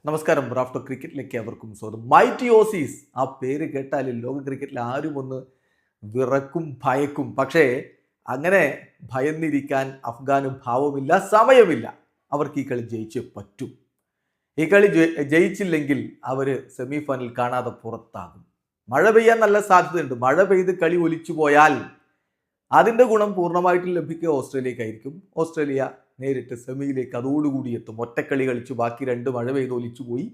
നമസ്കാരം. റാഫ്റ്റർ ക്രിക്കറ്റിലേക്ക് അവർക്കും സ്വാഗതം. മൈറ്റി ഓസീസ് ആ പേര് കേട്ടാൽ ലോക ക്രിക്കറ്റിൽ ആരും ഒന്ന് വിറക്കും ഭയക്കും. പക്ഷേ അങ്ങനെ ഭയന്നിരിക്കാൻ അഫ്ഗാന് ഭാവമില്ല, സമയമില്ല. അവർക്ക് ഈ കളി ജയിച്ചേ പറ്റും. ഈ കളി ജയിച്ചില്ലെങ്കിൽ അവർ സെമി ഫൈനൽ കാണാതെ പുറത്താകും. മഴ പെയ്യാൻ നല്ല സാധ്യതയുണ്ട്. മഴ പെയ്ത് കളി ഒലിച്ചു പോയാൽ അതിൻ്റെ ഗുണം പൂർണ്ണമായിട്ടും ലഭിക്കുക ഓസ്ട്രേലിയക്കായിരിക്കും. ഓസ്ട്രേലിയ നേരിട്ട് സെമിയിലേക്ക് അതോടുകൂടി എത്തും. ഒറ്റക്കളി കളിച്ചു ബാക്കി രണ്ട് മഴ പെയ്ത് ഒലിച്ചു പോയി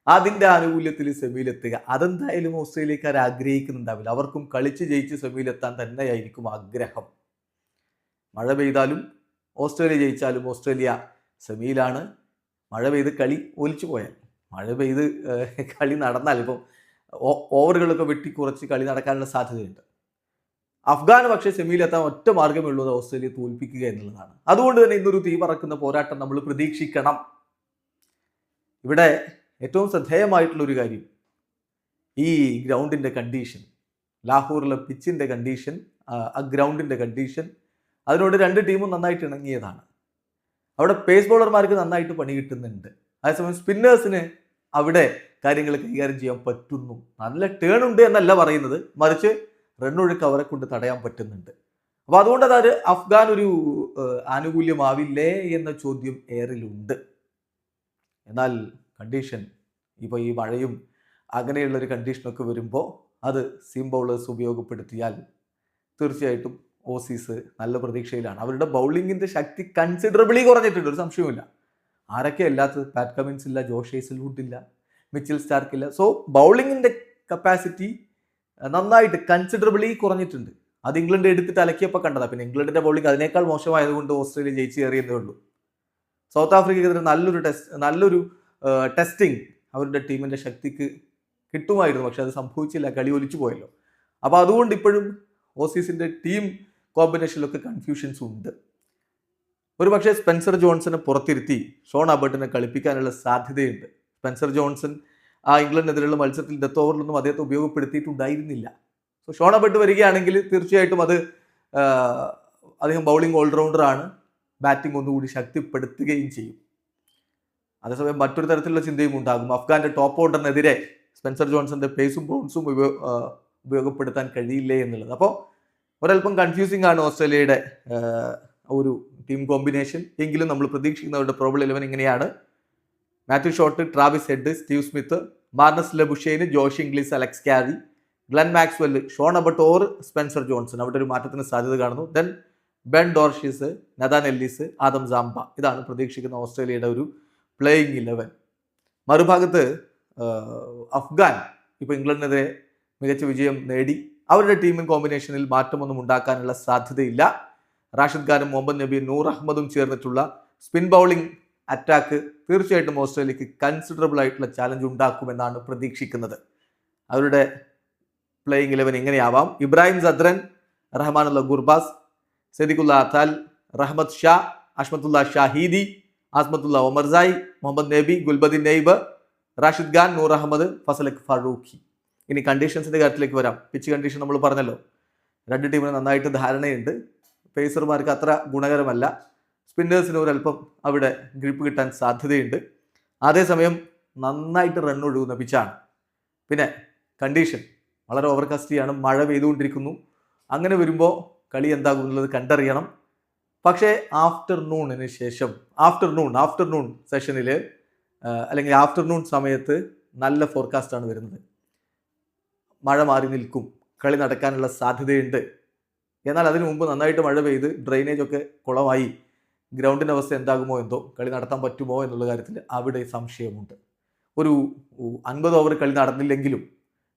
അതിൻ്റെ ആനുകൂല്യത്തിൽ സെമിയിലെത്തുക. അതെന്തായാലും ഓസ്ട്രേലിയക്കാർ ആഗ്രഹിക്കുന്നുണ്ടാവില്ല. അവർക്കും കളിച്ച് ജയിച്ച് സെമിയിലെത്താൻ തന്നെയായിരിക്കും ആഗ്രഹം. മഴ പെയ്താലും ഓസ്ട്രേലിയ ജയിച്ചാലും ഓസ്ട്രേലിയ സെമിയിലാണ്. മഴ പെയ്ത് കളി ഒലിച്ചു പോയാൽ, മഴ പെയ്ത് കളി നടന്നാൽ, ഇപ്പം ഓവറുകളൊക്കെ വെട്ടിക്കുറച്ച് കളി നടക്കാനുള്ള സാധ്യതയുണ്ട്. അഫ്ഗാൻ പക്ഷേ സെമിയിലെത്താൻ ഒറ്റ മാർഗ്ഗമേ ഉള്ളത് ഓസ്ട്രേലിയ തോൽപ്പിക്കുക എന്നുള്ളതാണ്. അതുകൊണ്ട് തന്നെ ഇന്നൊരു തീ പറക്കുന്ന പോരാട്ടം നമ്മൾ പ്രതീക്ഷിക്കണം. ഇവിടെ ഏറ്റവും ശ്രദ്ധേയമായിട്ടുള്ളൊരു കാര്യം ഈ ഗ്രൗണ്ടിൻ്റെ കണ്ടീഷൻ, ലാഹോറിലെ പിച്ചിൻ്റെ കണ്ടീഷൻ, ആ ഗ്രൗണ്ടിൻ്റെ കണ്ടീഷൻ, അതിനോട് രണ്ട് ടീമും നന്നായിട്ട് ഇണങ്ങിയതാണ്. അവിടെ പേസ് ബോളർമാർക്ക് നന്നായിട്ട് പണി കിട്ടുന്നുണ്ട്. അതേസമയം സ്പിന്നേഴ്സിന് അവിടെ കാര്യങ്ങൾ കൈകാര്യം ചെയ്യാൻ പറ്റുന്നു. നല്ല ടേൺ ഉണ്ട് എന്നല്ല പറയുന്നത്, മറിച്ച് റണ്ണൊഴുക്ക് അവരെ കൊണ്ട് തടയാൻ പറ്റുന്നുണ്ട്. അപ്പോൾ അതുകൊണ്ട് അതായത് അഫ്ഗാൻ ഒരു ആനുകൂല്യമാവില്ലേ എന്ന ചോദ്യം ഏറിലുണ്ട്. എന്നാൽ കണ്ടീഷൻ ഇപ്പോൾ ഈ മഴയും അങ്ങനെയുള്ളൊരു കണ്ടീഷനൊക്കെ വരുമ്പോൾ അത് സീം ബൗളേഴ്സ് ഉപയോഗപ്പെടുത്തിയാൽ തീർച്ചയായിട്ടും ഓസീസ് നല്ല പ്രതീക്ഷയിലാണ്. അവരുടെ ബൗളിങ്ങിൻ്റെ ശക്തി കൺസിഡറബിളി കുറഞ്ഞിട്ടുണ്ട്, ഒരു സംശയവുമില്ല. ആരൊക്കെ അല്ലാത്തത്? പാറ്റ് കമിൻസ് ഇല്ല, ജോഷ് ഹേസൽവുഡ് ഇല്ല, മിച്ചൽ സ്റ്റാർക്ക് ഇല്ല. സോ ബൗളിങ്ങിൻ്റെ കപ്പാസിറ്റി നന്നായിട്ട് കൺസിഡറബിളി കുറഞ്ഞിട്ടുണ്ട്. അത് ഇംഗ്ലണ്ട് എടുത്തിട്ട് അലക്കിയപ്പോൾ കണ്ടതാണ്. പിന്നെ ഇംഗ്ലണ്ടിൻ്റെ ബൗളിംഗ് അതിനേക്കാൾ മോശമായതുകൊണ്ട് ഓസ്ട്രേലിയ ജയിച്ച് കയറിയതേ ഉള്ളൂ. സൗത്ത് ആഫ്രിക്കയ്ക്കെതിരെ നല്ലൊരു ടെസ്റ്റിംഗ് അവരുടെ ടീമിൻ്റെ ശക്തിക്ക് കിട്ടുമായിരുന്നു. പക്ഷെ അത് സംഭവിച്ചില്ല, കളി ഒലിച്ചു പോയല്ലോ. അപ്പോൾ അതുകൊണ്ട് ഇപ്പോഴും ഓസീസിൻ്റെ ടീം കോമ്പിനേഷനിലൊക്കെ കൺഫ്യൂഷൻസ് ഉണ്ട്. ഒരു പക്ഷേ സ്പെൻസർ ജോൺസനെ പുറത്തിരുത്തി ഷോൺ അബർട്ടിനെ കളിപ്പിക്കാനുള്ള സാധ്യതയുണ്ട്. സ്പെൻസർ ജോൺസൺ ആ ഇംഗ്ലണ്ടിനെതിരെയുള്ള മത്സരത്തിൽ ഡെത്ത് ഓവറിലൊന്നും അദ്ദേഹത്തെ ഉപയോഗപ്പെടുത്തിയിട്ടുണ്ടായിരുന്നില്ല. സോ ഷോൺ അബർട്ട് വരികയാണെങ്കിൽ തീർച്ചയായിട്ടും അത് അദ്ദേഹം ബൗളിംഗ് ഓൾറൗണ്ടറാണ്, ബാറ്റിംഗ് ഒന്നുകൂടി ശക്തിപ്പെടുത്തുകയും ചെയ്യും. അതേസമയം മറ്റൊരു തരത്തിലുള്ള ചിന്തയും ഉണ്ടാകും. അഫ്ഗാന്റെ ടോപ്പ് ഓർഡറിനെതിരെ സ്പെൻസർ ജോൺസന്റെ പേസും ബൗൺസും ഉപയോഗപ്പെടുത്താൻ കഴിയില്ലേ എന്നുള്ളത്. അപ്പോൾ ഒരല്പം കൺഫ്യൂസിംഗ് ആണ് ഓസ്ട്രേലിയയുടെ ഒരു ടീം കോമ്പിനേഷൻ. എങ്കിലും നമ്മൾ പ്രതീക്ഷിക്കുന്നവരുടെ പ്രോബിൾ 11 ഇങ്ങനെയാണ്: Matthew Short, Travis Head, Steve Smith, Marnus Labuschagne, Josh Inglis, Alex Carey, Glenn Maxwell, Sean Abbott or Spencer Johnson. അവിടെ ഒരു മാറ്റത്തിന് സാധ്യത കാണുന്നു. Then Ben Dwarshuis, Nathan Ellis, Adam Zampa. ഇതാണ് പ്രതീക്ഷിക്കുന്ന ഓസ്ട്രേലിയയുടെ ഒരു പ്ലേയിങ് 11. മറുഭാഗത്ത് അഫ്ഗാൻ ഇപ്പോൾ ഇംഗ്ലണ്ടിനെതിരെ മികച്ച വിജയം നേടി. അവരുടെ ടീമിംഗ് കോമ്പിനേഷനിൽ മാറ്റമൊന്നും ഉണ്ടാക്കാനുള്ള സാധ്യതയില്ല. റാഷിദ് ഖാനും മുഹമ്മദ് നബിയും നൂർ അഹമ്മദും ചേർന്നിട്ടുള്ള സ്പിൻ ബൗളിംഗ് അറ്റാക്ക് തീർച്ചയായിട്ടും ഓസ്ട്രേലിയക്ക് കൺസിഡറബിൾ ആയിട്ടുള്ള ചാലഞ്ച് ഉണ്ടാക്കുമെന്നാണ് പ്രതീക്ഷിക്കുന്നത്. അവരുടെ പ്ലേയിങ് 11 ഇങ്ങനെയാവാം: ഇബ്രാഹിം സദ്രൻ, റഹ്മാനുള്ള ഗുർബാസ്, സദിഖുല്ല അത്താൽ, റഹ്മത്ത് ഷാ, അഷ്മത്തുള്ള ഷാഹീദി, ആസ്മത്തുള്ള ഒമർസായി, മുഹമ്മദ് നബി, ഗുൽബദിൻ നെയ്ബ്, റാഷിദ് ഖാൻ, നൂർ അഹമ്മദ്, ഫസലക് ഫറൂഖി. ഇനി കണ്ടീഷൻസിൻ്റെ കാര്യത്തിലേക്ക് വരാം. പിച്ച് കണ്ടീഷൻ നമ്മൾ പറഞ്ഞല്ലോ, രണ്ട് ടീമിന് നന്നായിട്ട് ധാരണയുണ്ട്. പേസർമാർക്ക് അത്ര ഗുണകരമല്ല. സ്പിന്നേഴ്സിന് ഒരല്പം അവിടെ ഗ്രിപ്പ് കിട്ടാൻ സാധ്യതയുണ്ട്. അതേസമയം നന്നായിട്ട് റൺ ഒഴുകുന്ന പിച്ചാണ്. പിന്നെ കണ്ടീഷൻ വളരെ ഓവർകാസ്റ്റിയാണ്, മഴ പെയ്തുകൊണ്ടിരിക്കുന്നു. അങ്ങനെ വരുമ്പോൾ കളി എന്താകും എന്നുള്ളത് കണ്ടറിയണം. പക്ഷേ ആഫ്റ്റർനൂണിന് ശേഷം ആഫ്റ്റർനൂൺ സെഷനിൽ അല്ലെങ്കിൽ ആഫ്റ്റർനൂൺ സമയത്ത് നല്ല ഫോർകാസ്റ്റാണ് വരുന്നത്. മഴ മാറി നിൽക്കും, കളി നടക്കാനുള്ള സാധ്യതയുണ്ട്. എന്നാൽ അതിനു മുമ്പ് നന്നായിട്ട് മഴ പെയ്ത് ഡ്രെയിനേജ് ഒക്കെ കുളമായി ഗ്രൗണ്ടിൻ്റെ അവസ്ഥ എന്താകുമോ എന്തോ, കളി നടത്താൻ പറ്റുമോ എന്നുള്ള കാര്യത്തിൽ അവിടെ സംശയമുണ്ട്. ഒരു 50 ഓവർ കളി നടന്നില്ലെങ്കിലും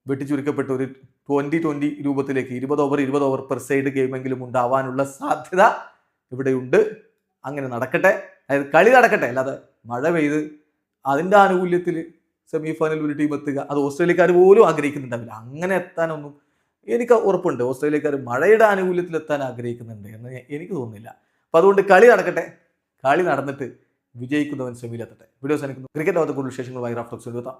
വെട്ടിച്ചുരുക്കപ്പെട്ട ഒരു 20-20 രൂപത്തിലേക്ക് 20 ഓവർ പെർ സൈഡ് ഗെയിമെങ്കിലും ഉണ്ടാവാനുള്ള സാധ്യത ഇവിടെയുണ്ട്. അങ്ങനെ നടക്കട്ടെ, അതായത് കളി നടക്കട്ടെ. അല്ലാതെ മഴ പെയ്ത് അതിൻ്റെ ആനുകൂല്യത്തിൽ സെമി ഫൈനൽ ഒരു ടീം എത്തുക, അത് ഓസ്ട്രേലിയക്കാർ പോലും ആഗ്രഹിക്കുന്നുണ്ടാവില്ല. അങ്ങനെ എത്താനൊന്നും എനിക്ക് ഉറപ്പുണ്ട്. ഓസ്ട്രേലിയക്കാർ മഴയുടെ ആനുകൂല്യത്തിൽ എത്താൻ ആഗ്രഹിക്കുന്നുണ്ട് എന്ന് എനിക്ക് തോന്നുന്നില്ല. അപ്പോൾ അതുകൊണ്ട് കളി നടക്കട്ടെ, കളി നടന്നിട്ട് വിജയിക്കുന്നവൻ സെമിയിലെത്തട്ടെ. വീഡിയോസ് എനിക്ക് ക്രിക്കറ്റ് ലോകത്തെ കൂടുതൽ വിശേഷങ്ങളുമായി റാഫ്റ്റോക്സ് എഴുതാം.